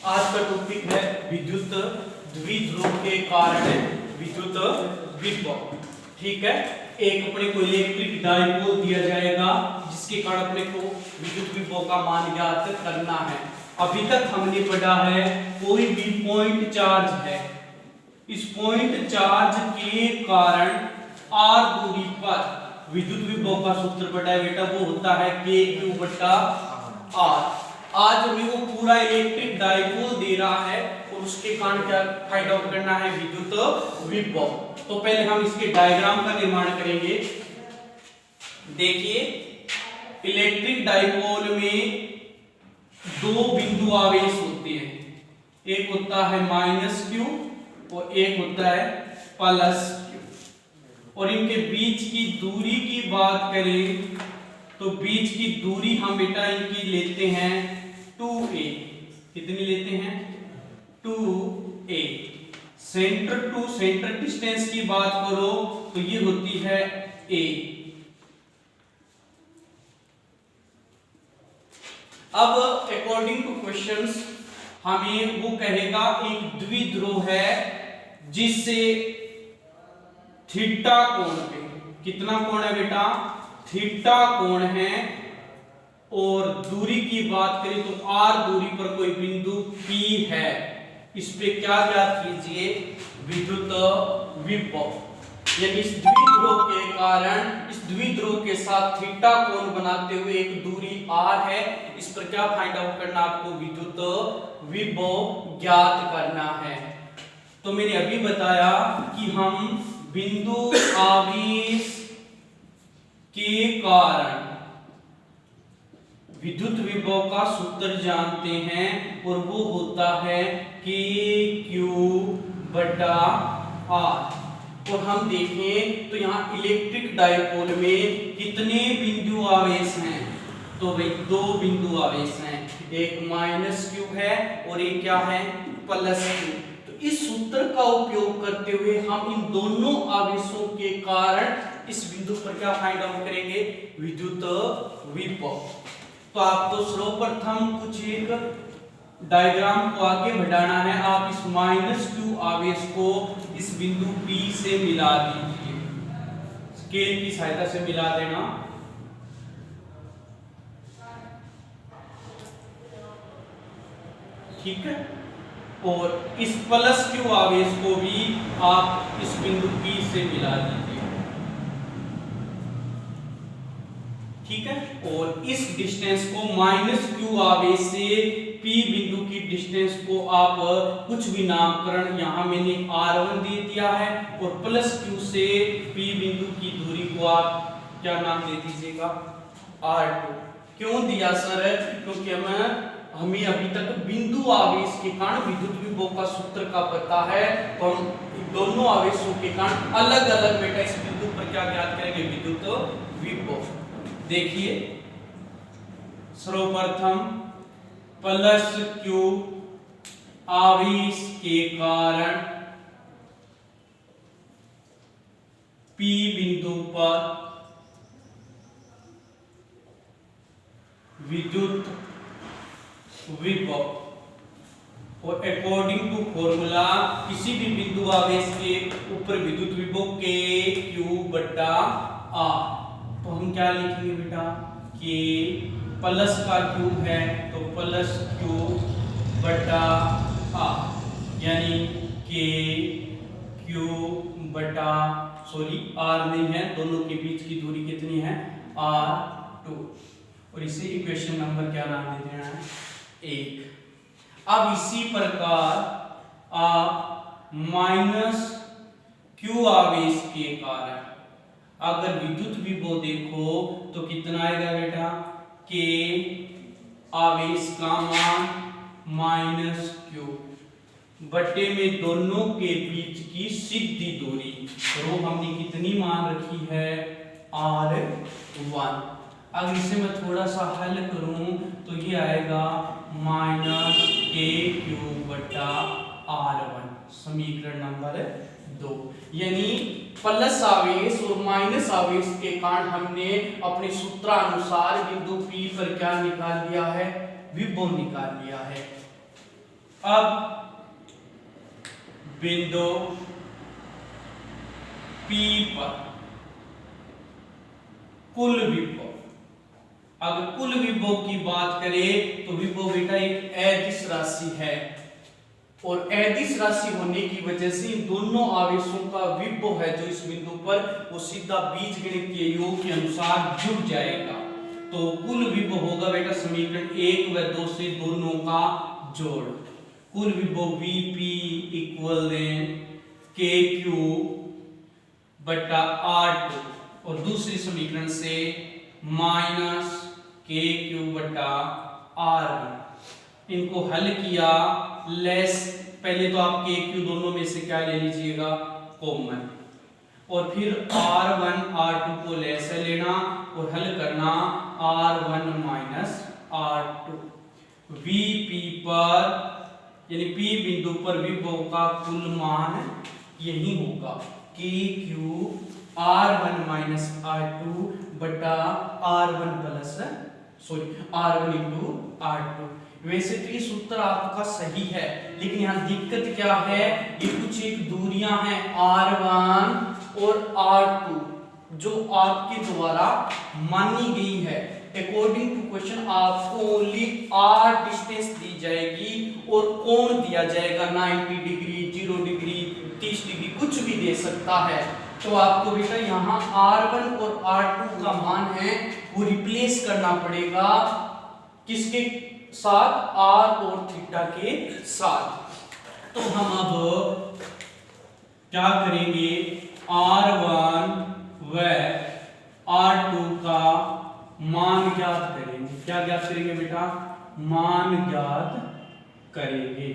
आज का टॉपिक है विद्युत द्विध्रुव के कारण विद्युत विभव। ठीक है, एक अपने को इलेक्ट्रिक डाइपोल दिया जाएगा जिसके कारण अपने को विद्युत विभव का मान ज्ञात करना है। अभी तक हमने पढ़ा है कोई भी पॉइंट चार्ज है, इस पॉइंट चार्ज के कारण r दूरी पर विद्युत विभव का सूत्र पढ़ा है बेटा, वो होता है Q/r। आज हमें वो पूरा इलेक्ट्रिक डाइपोल दे रहा है और उसके कारण क्या फाइंड आउट करना है विद्युत विभव। तो पहले हम इसके डायग्राम का निर्माण करेंगे। देखिए, इलेक्ट्रिक डाइपोल में दो बिंदु आवेश होते हैं, एक होता है -q और एक होता है +q। और इनके बीच की दूरी की बात करें तो बीच की दूरी हम बेटा इनकी लेते हैं 2a। कितनी लेते हैं? 2a। Centre to centre distance की बात करो तो ये होती है a। अब अकॉर्डिंग टू क्वेश्चंस हमें वो कहेगा एक द्विध्रुव है जिससे थीटा कोण पे, कितना कोण है बेटा? थीटा कोण है। और दूरी की बात करें तो r दूरी पर कोई बिंदु P है, इस पे क्या ज्ञात कीजिए? विद्युत विभव। यानी इस द्विध्रुव के कारण इस द्विध्रुव के साथ थीटा कोण बनाते हुए एक दूरी r है, इस पर क्या फाइंड आउट करना? आपको विद्युत विभव ज्ञात करना है। तो मैंने अभी बताया कि हम बिंदु आवेश के कारण विद्युत विभव का सूत्र जानते हैं और वो होता है Q/r। और हम देखें तो यहाँ इलेक्ट्रिक डाइपोल में कितने बिंदु आवेश हैं? तो भाई दो बिंदु आवेश हैं, एक -q है और एक क्या है? +q। तो इस सूत्र का उपयोग करते हुए हम इन दोनों आवेशों के कारण इस बिंदु पर क्या फाइंड आउट करेंगे? विद्युत विभव। तो आपको सर्वप्रथम कुछ एक डायग्राम को आगे बढ़ाना है। आप इस -q आवेश को इस बिंदु P से मिला दीजिए, स्केल की सहायता से मिला देना। ठीक है, और इस +q आवेश को भी आप इस बिंदु P से मिला दीजिए। ठीक है, और इस डिस्टेंस को -q आवेश से P बिंदु की डिस्टेंस को आप कुछ भी नामकरण, यहां मैंने r1 दे दिया है, और +q से P बिंदु की दूरी को आप क्या नाम दे दीजिएगा? r2। क्यों दिया सर? क्योंकि हमें अभी तक बिंदु आवेश के कारण विद्युत विभव का सूत्र का पता है, तो हम दोनों आवेशों के कारण अलग अलग बेटा इस बिंदु पर क्या ज्ञात करेंगे? विद्युत विभव। देखिए, सर्वप्रथम +q आवेश के कारण P बिंदु पर विद्युत विभव। और अकॉर्डिंग टू फॉर्मूला किसी भी बिंदु आवेश के ऊपर विद्युत विभव Q/r। तो हम क्या लिखेंगे बेटा? कि प्लस का q है तो +q/r, यानी r नहीं है, दोनों के बीच की दूरी कितनी है? r2। और इसे इक्वेशन नंबर क्या नाम दे देना है? 1। अब इसी प्रकार आप -q आवेश के कारण अगर विद्युत विभव देखो तो कितना आएगा बेटा? K आवेश का मान -q बटे में दोनों के बीच की सीधी दूरी, तो हमने कितनी मान रखी है? r1। अगर इसे मैं थोड़ा सा हल करूं तो ये आएगा -kq/r1, समीकरण नंबर 2। यानी प्लस आवेश और माइनस आवेश के कारण हमने अपने सूत्रानुसार बिंदु P पर क्या निकाल लिया है? विभव निकाल लिया है। अब बिंदु P पर कुल विभव, अगर कुल विभव की बात करें तो विभव बेटा एक अदिश राशि है और अदिश राशि होने की वजह से इन दोनों आवेशों का विभव है जो इस बिंदु पर वो सीधा बीजगणितीय योग के अनुसार जुड़ जाएगा। तो कुल विभव होगा बेटा समीकरण 1 व 2 से दोनों का जोड़। कुल विभव Vp इक्वल KQ बटा R2 और दूसरी समीकरण से माइनस KQ बटा R1। इनको हल किया लेस, पहले तो आप KQ दोनों में से क्या ले लीजिएगा कॉमन, और फिर R1 R2 को लेस लेना और हल करना R1 माइनस R2। Vp पर यानी P बिंदु पर विभव का कुल मान यही होगा KQ R1 माइनस R2 बटा R1 plus R1 into R2। वैसे तो इस उत्तर आपका सही है, लेकिन यहाँ दिक्कत क्या है, ये कुछ एक दूरियां हैं R1 और R2 जो आपके द्वारा मानी गई है। अकॉर्डिंग टू क्वेश्चन आपको ओनली R डिस्टेंस दी जाएगी और कोण दिया जाएगा 90 डिग्री, 0 डिग्री, 30 डिग्री, कुछ भी दे सकता है। तो आपको बेटा यहाँ R1 और R2 का मान है वो रिप्लेस करना पड़ेगा किसके साथ, R और थीटा के साथ। तो हम अब क्या करेंगे, R1 व R2 का मान ज्ञात करेंगे। क्या ज्ञात करेंगे बेटा, मान ज्ञात करेंगे।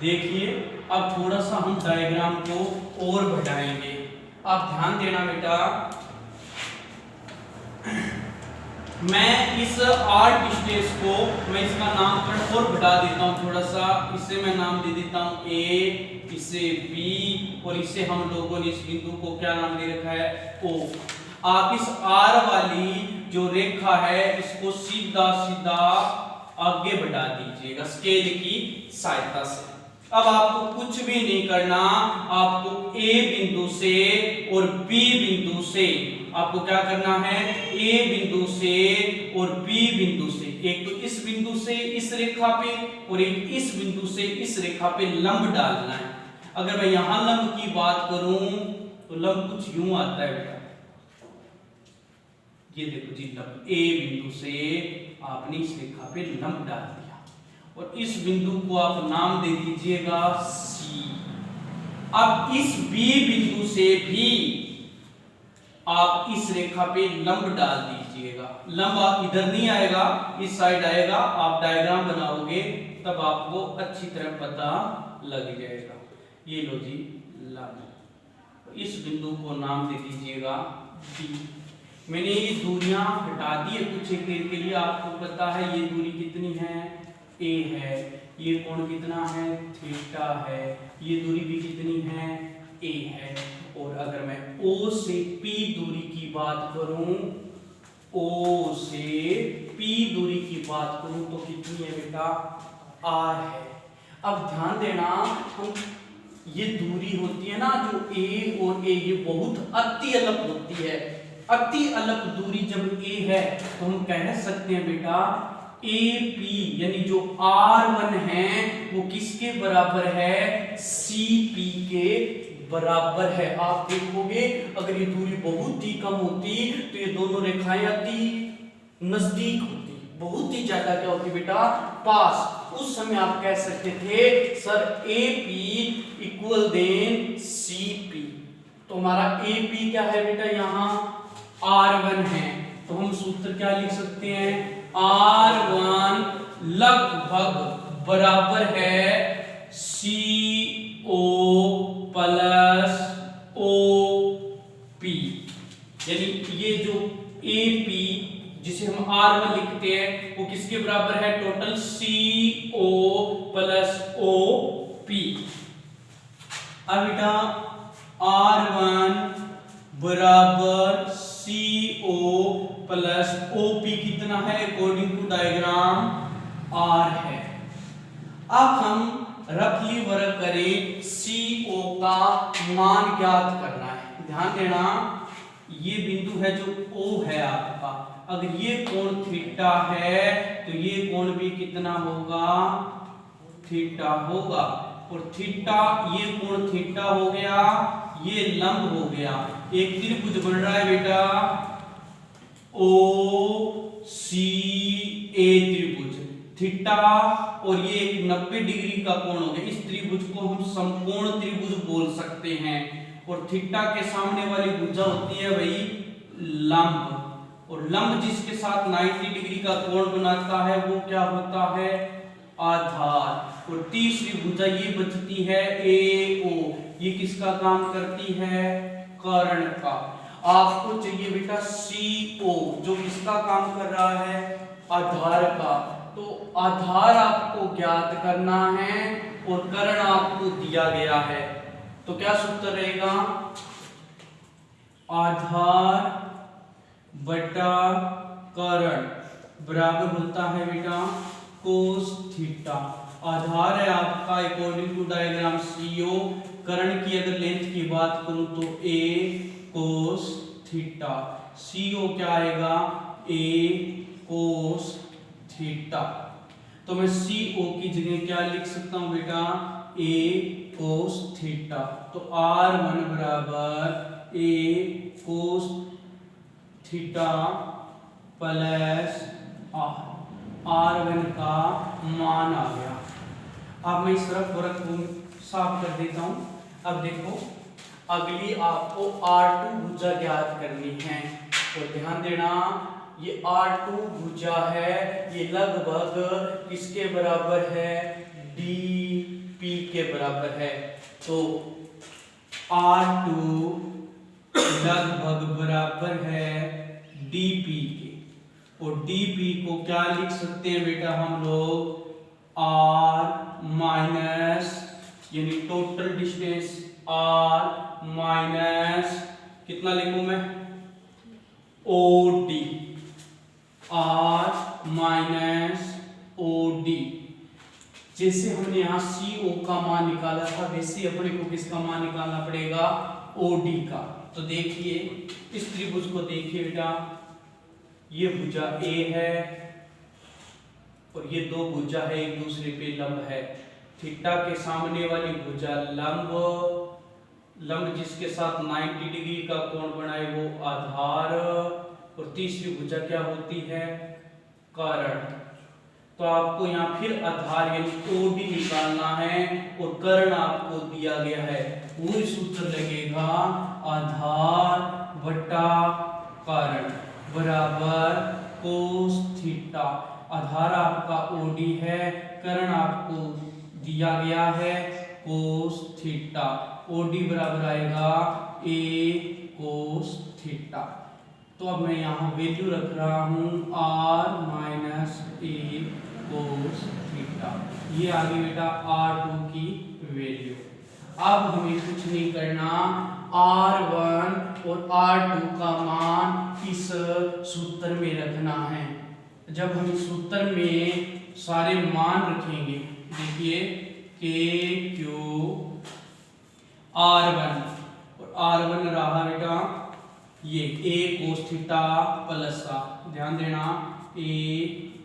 देखिए अब थोड़ा सा हम डायग्राम को और बढ़ाएंगे। आप ध्यान देना बेटा, मैं इस R डिस्टेंस को मैं इसका नामकरण और बढ़ा देता हूं थोड़ा सा। इसे मैं नाम दे देता हूं A, इसे B और इसे हम लोगों ने इस बिंदु को क्या नाम दे रखा है O। आप इस R वाली जो रेखा है इसको सीधा सीधा आगे बढ़ा दीजिएगा स्केल की सहायता से। अब आपको कुछ भी नहीं करना, आपको A बिंदु से और B बिंदु से आपको क्या करना है, A बिंदु से और B बिंदु से, एक तो इस बिंदु से इस रेखा पे और एक इस बिंदु से इस रेखा पे लंब डालना है। अगर मैं यहां लंब की बात करूं तो लंब कुछ यूं आता है बेटा, ये देखो जी लंब A बिंदु से आपने इस रेखा पे लंब डाल दिया और इस बिंदु को आप नाम दे दीजिएगा C। अब इस B बिंदु से भी आप इस रेखा पे लंब डाल दीजिएगा। लंब आप इधर नहीं आएगा, इस साइड आएगा। आप डायग्राम बनाओगे तब आपको अच्छी तरह पता लग जाएगा। ये लो जी लंब, इस बिंदु को नाम दे दीजिएगा B। मैंने ये दूरियां हटा दी है कुछ एक देर के लिए। आपको पता है ये दूरी कितनी है, A है, ये कोण कितना है, थीटा है, ये दूरी भी कितनी है, A है। और अगर मैं O से P दूरी की बात करूं, O से P दूरी की बात करूं तो कितनी है बेटा, R है। अब ध्यान देना, हम ये दूरी होती है ना जो A और A, ये बहुत अति अलग होती है। अति अलग दूरी जब A है तो हम कह सकते हैं बेटा AP यानी जो R1 है वो किसके बराबर है, CP के बराबर है। आप देखोगे अगर ये दूरी बहुत ही कम होती तो ये दोनों रेखाएं अति नजदीक होती, बहुत ही ज्यादा क्या होती बेटा, पास। उस समय आप कह सकते थे sir AP equal then CP। तो हमारा AP क्या है बेटा, यहाँ R1 है तो हम सूत्र क्या लिख सकते हैं, R1 लगभग बराबर है CO प्लस OP। यानी ये जो AP जिसे हम R1 लिखते हैं वो किसके बराबर है, टोटल CO प्लस OP। अब बेटा R1 बराबर CO प्लस OP कितना है, अकॉर्डिंग टू डायग्राम आर है। अब हम रफली वर्क करें, CO का मान ज्ञात करना है। ध्यान देना, ये बिंदु है जो O है आपका, अगर ये कोण थीटा है तो ये कोण भी कितना होगा, थीटा होगा। और थीटा, ये कोण थीटा हो गया, ये लंब हो गया, एक त्रिभुज बन रहा है बेटा OCA त्रिभुज। थीटा और ये एक 90 डिग्री का कोण हो गया, इस त्रिभुज को हम समकोण त्रिभुज बोल सकते हैं। और थीटा के सामने वाली भुजा होती है भाई लंब, और लंब जिसके साथ 90 डिग्री का कोण बनाता है वो क्या होता है, आधार। और तीसरी भुजा ये बचती है AO, ये किसका काम करती है, कर्ण का। आपको चाहिए बेटा CO जो किसका काम कर रहा है, आधार का। तो आधार आपको ज्ञात करना है और कर्ण आपको दिया गया है, तो क्या सूत्र रहेगा, आधार बटा कर्ण बराबर होता है बेटा कोस थीटा। आधार है आपका अकॉर्डिंग टू डायग्राम CO, कर्ण की अगर लेंथ की बात करूं तो A कोस थीटा, CO क्या आएगा, A कोस थीटा। तो मैं CO की जगह क्या लिख सकता हूं बेटा, A कोस थीटा। तो R1 बराबर A cos theta plus R1 का मान आ गया। अब मैं इस तरफ वर्क को साफ कर देता हूं। अब देखो, अगली आपको R2 भुजा ज्ञात करनी है, और ध्यान देना ये R2 भुजा है, ये लगभग किसके बराबर है, DP के बराबर है। तो R2 लगभग बराबर है DP के, और DP को क्या लिख सकते हैं बेटा हम लोग, R माइनस, यानी टोटल डिस्टेंस R माइनस कितना लिखूं मैं, OD, R माइनस OD। जैसे हमने यहाँ CO का मान निकाला था, वैसे अपने को किसका मान निकालना पड़ेगा, OD का। तो देखिए इस त्रिभुज को देखिए बेटा, ये भुजा A है और ये दो भुजा है एक दूसरे पे लंब है। थीटा के सामने वाली भुजा लंब, लंब जिसके साथ 90 डिग्री का कोण बनाए वो आधार, और तीसरी भुजा क्या होती है, कर्ण। तो आपको यहाँ फिर आधार यानी OD निकालना है, और कर्ण आपको दिया गया है। वही सूत्र लगेगा, आधार बटा कर्ण बराबर कोस थीटा। आधार आपका OD है, कर्ण आपको दिया गया है कोस थीटा। OD बराबर आएगा A कोस थीटा। तो अब मैं यहाँ वैल्यू रख रहा हूँ R minus A cos theta, ये आ गई बेटा R2 की वैल्यू। अब हमें कुछ नहीं करना, R1 और R2 का मान इस सूत्र में रखना है। जब हम सूत्र में सारे मान रखेंगे, देखिए K Q R1, और R1 रहा बेटा ये A cos theta plus R, ध्यान देना A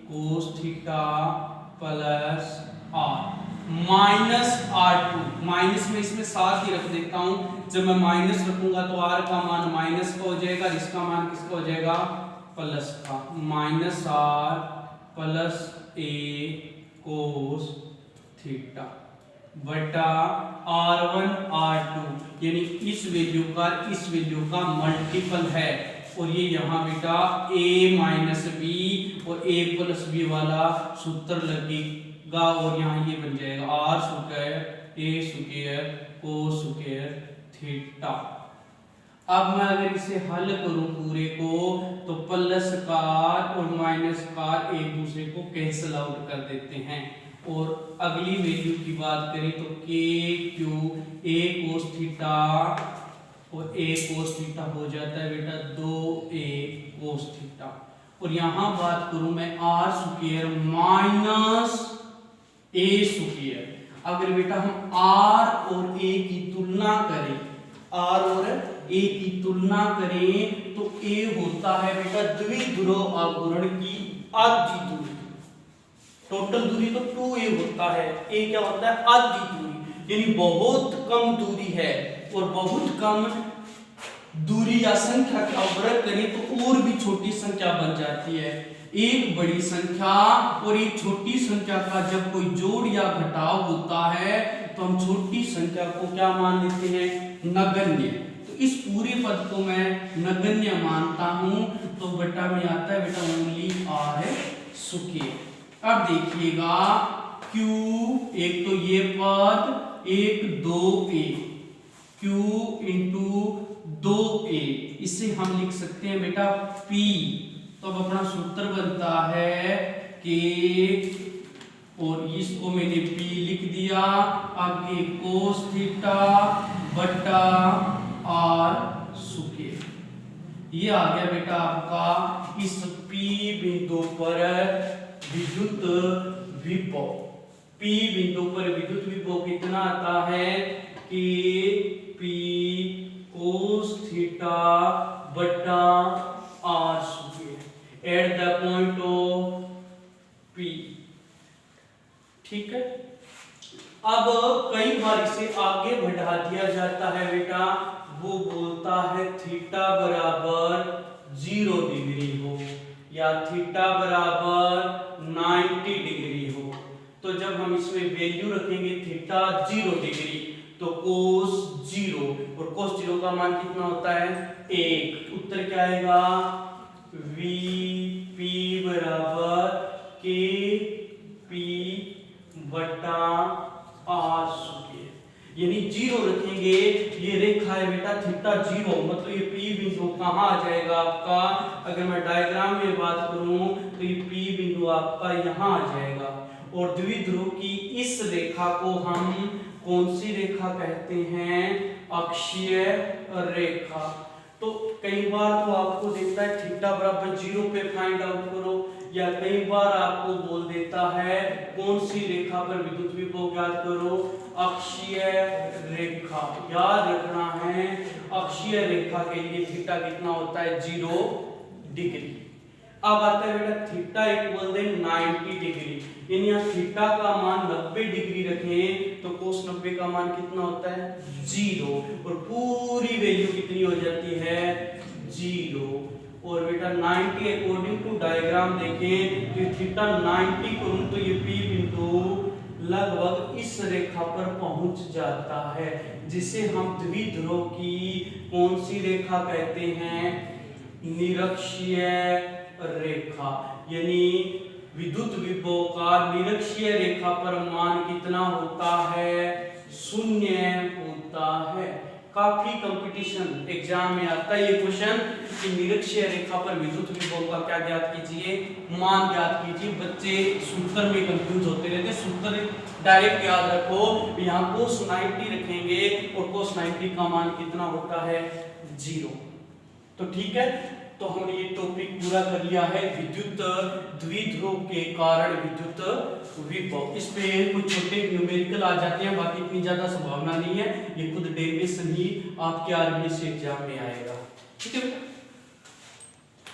cos theta plus R minus R2, minus में इसमें साथ ही रख देता हूं। जब मैं माइनस रखूंगा तो R का मान माइनस का हो जाएगा, इसका मान किसका हो जाएगा, प्लस का। Minus R plus A cos theta बटा R1 R2, यानी इस वैल्यू का मल्टीपल है, और ये यहाँ बेटा A माइनस B और A प्लस B वाला सूत्र लगेगा, और यहाँ ये बन जाएगा R square A square cos square theta. अब मैं अगर इसे हल करूं पूरे को, तो प्लस का और माइनस का एक दूसरे को कैंसिल आउट कर देते हैं। और अगली वैल्यू की बात करें तो K Q A cos theta और A कोस थीटा हो जाता है बेटा 2A कोस थीटा, और यहां बात करूं मैं R square minus A square. अगर बेटा हम आर और ए की तुलना करें, आर और ए की तुलना करें तो ए होता है बेटा द्विध्रुव आघूर्ण की आधी दूरी। टोटल दूरी तो 2a होता है, ए क्या होता है आधी दूरी, यानी बहुत कम दूरी है। और बहुत कम दूरी या संख्या का वर्ग करें तो और भी छोटी संख्या बन जाती है। एक बड़ी संख्या और एक छोटी संख्या का जब कोई जोड़ या घटाव होता है तो हम छोटी संख्या को क्या मान लेते हैं, नगण्य। तो इस पूरे पद को मैं नगण्य मानता हूं, तो बेटा में आता है बेटा ओनली आर स्क्वायर। अब देखिएगा Q, एक तो ये पद, एक 2a, Q इंटू 2a, इसे हम लिख सकते हैं बेटा P। तो अब अपना सूत्र बनता है कि, और इसको मैंने P लिख दिया, आगे कोस थीटा बटा आर स्क्वायर। ये आ गया बेटा आपका इस P बिंदु पर विद्युत विभव। P बिंदु पर विद्युत विभव कितना आता है कि P कोस थीटा बटा R square at the point of P। ठीक है। अब कई बार इसे आगे बढ़ा दिया जाता है बेटा, वो बोलता है थीटा बराबर 0 डिग्री हो या थीटा बराबर 90 डिग्री हो। तो जब हम इसमें वैल्यू रखेंगे थीटा 0 डिग्री तो कोस 0, और कोस 0 का मान कितना होता है 1। उत्तर क्या आएगा VP बराबर KP बटा आर स्क्वायर, यानी 0 रखेंगे। ये रेखा है बेटा थीटा 0, मतलब ये P बिंदु कहाँ आ जाएगा आपका, अगर मैं डायग्राम में बात करूं तो ये P बिंदु आपका यहाँ आ जाएगा। और द्विध्रुव की इस रेखा को हम कौन सी रेखा कहते हैं, अक्षीय रेखा। तो कई बार तो आपको देता है थीटा बराबर 0 पे फाइंड आउट करो, या कई बार आपको बोल देता है कौन सी रेखा पर विद्युत विभव ज्ञात करो, अक्षीय रेखा। याद रखना है अक्षीय रेखा के लिए थीटा कितना होता है 0 डिग्री। अब आता है बेटा थीटा इक्वल देन 90 डिग्री, यानी यहाँ थीटा का मान 90 डिग्री रखें तो कोस 90 का मान कितना होता है 0, और पूरी वैल्यू कितनी हो जाती है 0। और बेटा 90 अकॉर्डिंग टू डायग्राम देखें तो थीटा 90 करूं तो ये P बिंदु लगभग इस रेखा पर पहुंच जाता है, जिसे हम द्विध्रुव की कौन सी रेखा कहते हैं, निरक्षीय रेखा। यानी विद्युत विभव का निरक्षीय रेखा पर मान कितना होता है 0 होता है। काफी कंपटीशन एग्जाम में आता है ये क्वेश्चन कि निरक्षीय रेखा पर विद्युत विभव का क्या ज्ञात कीजिए, मान ज्ञात कीजिए। बच्चे सूत्र में कंफ्यूज होते रहते, सूत्र डायरेक्ट याद रखो। यहाँ कोस 90 रखेंगे और कोस 90 का मान कितना होता है 0। तो ठीक है, तो हमने ये टॉपिक पूरा कर लिया है विद्युत द्विध्रुव के कारण विद्युत विभव। इस पे कुछ छोटे न्यूमेरिकल आ जाते हैं, बाकी इतनी ज्यादा संभावना नहीं है, ये खुद डेरिवेशन ही आपके आरबीएससी एग्जाम में आएगा। ठीक है।